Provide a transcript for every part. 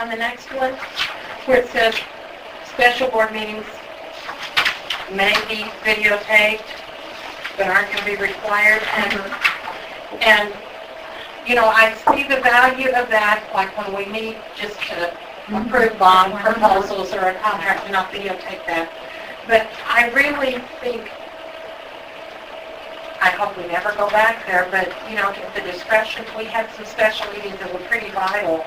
on the next one, where it says special board meetings may be videotaped, but aren't going to be required. And, you know, I see the value of that, like when we meet just to approve bond proposals or a contract and not videotape that. But I really think, I hope we never go back there, but, you know, at the discretion, we had some special meetings that were pretty vital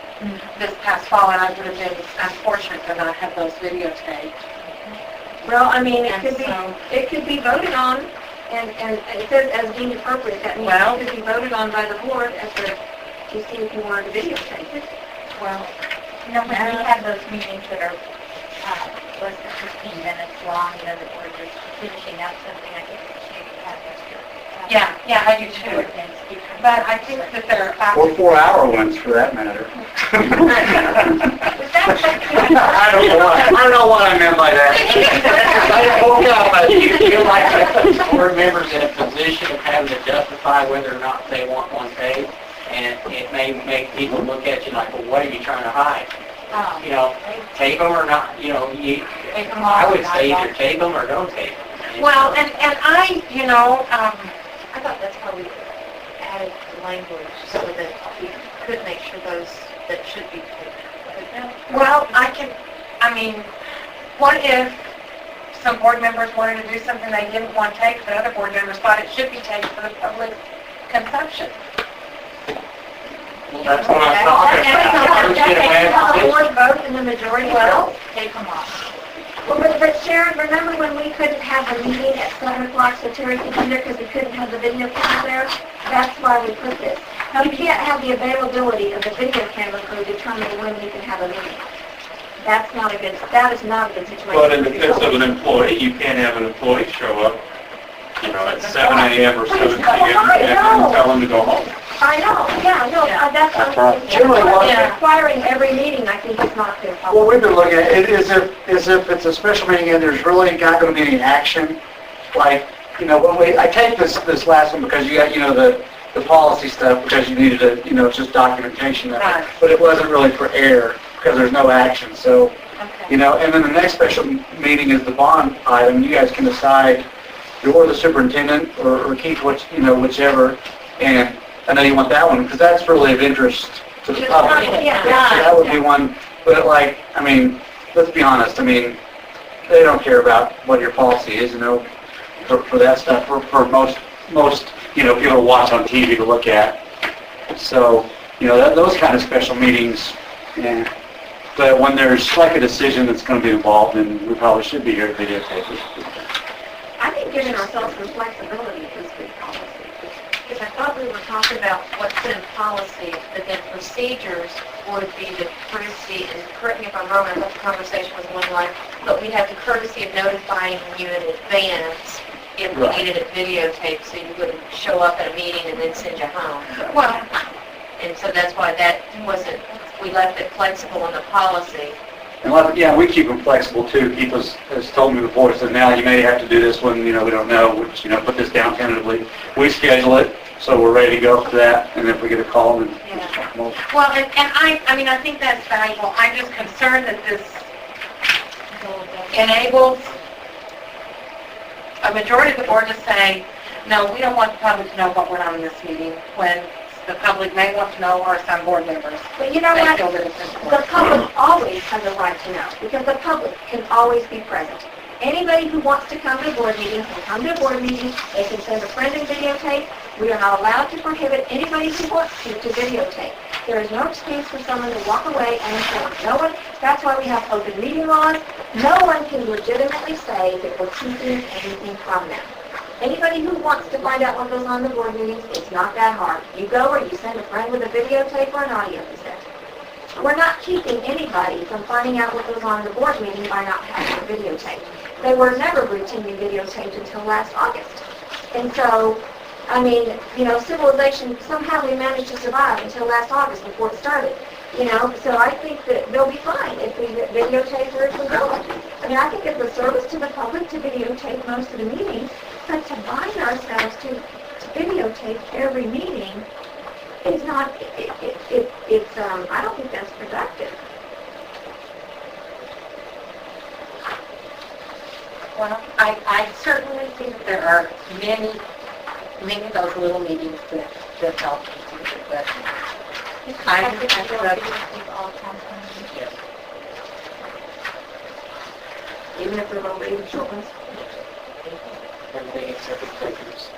this past fall, and I would have been unfortunate to not have those videotaped. Well, I mean, it could be voted on, and it says as deemed appropriate. That means it could be voted on by the board to see if you wanted to videotape it. Well, you know, when we have those meetings that are less than 15 minutes long, you know, that we're just finishing up something, I think we should have extra. Yeah, I do too. But I think that they're... Or 4-hour ones, for that matter. I don't know what I meant by that. You feel like board members in a position of having to justify whether or not they want one paid, and it may make people look at you like, well, what are you trying to hide? You know, take them or not. You know, I would say either take them or don't take them. Well, and I, you know, I thought that's how we added the language so that we could make sure those that should be taken. well, I mean, what if some board members wanted to do something they didn't want to take, but other board members thought it should be taken for the public consumption? Well, that's what I'm talking about. The board vote and the majority vote. Take them off. Well, but Sharon, remember when we couldn't have a meeting at 7 o'clock so Terry could be there because we couldn't have the video camera there? That's why we put this. You can't have the availability of the video camera crew determining when you can have a meeting. That is not a good situation. But in the case of an employee, you can't have an employee show up, you know, at 7 a.m. or 7 p.m. and tell them to go home. I know, that's right. Generally, requiring every meeting, I think is not good. What we've been looking at is if it's a special meeting and there's really not going to be any action, like, you know, I take this last one because you got, you know, the policy stuff because you needed a, you know, it's just documentation of it, but it wasn't really for air because there's no action. So, you know, and then the next special meeting is the bond item. You guys can decide, or the superintendent or Keith, whichever, and I know you want that one because that's really of interest to the public. Yeah. So that would be one, but like, I mean, let's be honest, I mean, they don't care about what your policy is, you know, for that stuff, for most, you know, people to watch on TV to look at. So, you know, those kind of special meetings, yeah. But when there's like a decision that's going to be involved, then we probably should be here to videotape it. I think giving ourselves some flexibility is good policy. Because I thought we were talking about what's in policy, but then procedures would be the courtesy, and correct me if I'm wrong, I thought the conversation was one line, but we have the courtesy of notifying you in advance if we needed it videotaped, so you wouldn't show up at a meeting and then send you home. Well, and so that's why that wasn't, we left it flexible in the policy. And yeah, we keep them flexible too. Keep us, as told me before, said now you may have to do this when, you know, we don't know. We just, you know, put this down tentatively. We schedule it, so we're ready to go for that. And if we get a call, then just check them over. well, and I mean, I think that's valuable. I'm just concerned that this enables a majority of the board to say, no, we don't want the public to know what went on in this meeting, when the public may want to know, or some board members. But you know what? The public always has a right to know, because the public can always be present. Anybody who wants to come to a board meeting can come to a board meeting. They can send a friend and videotape. We are not allowed to prohibit anybody who wants to videotape. There is no excuse for someone to walk away uninformed. No one. That's why we have open meeting laws. No one can legitimately say that we're keeping anything from them. Anybody who wants to find out what goes on in the board meetings, it's not that hard. You go or you send a friend with a videotape or an audio cassette. We're not keeping anybody from finding out what goes on in the board meeting by not having a videotape. They were never routinely videotaped until last August. And so, I mean, you know, civilization, somehow we managed to survive until last August before it started. You know, so I think that they'll be fine if we videotape where it's important. I mean, I think it's a service to the public to videotape most of the meetings, but to bind ourselves to videotape every meeting is not, I don't think that's productive. Well, I certainly think there are many of those little meetings that help, but I'm Yes. Even if they're little baby short ones. Everything except for pictures.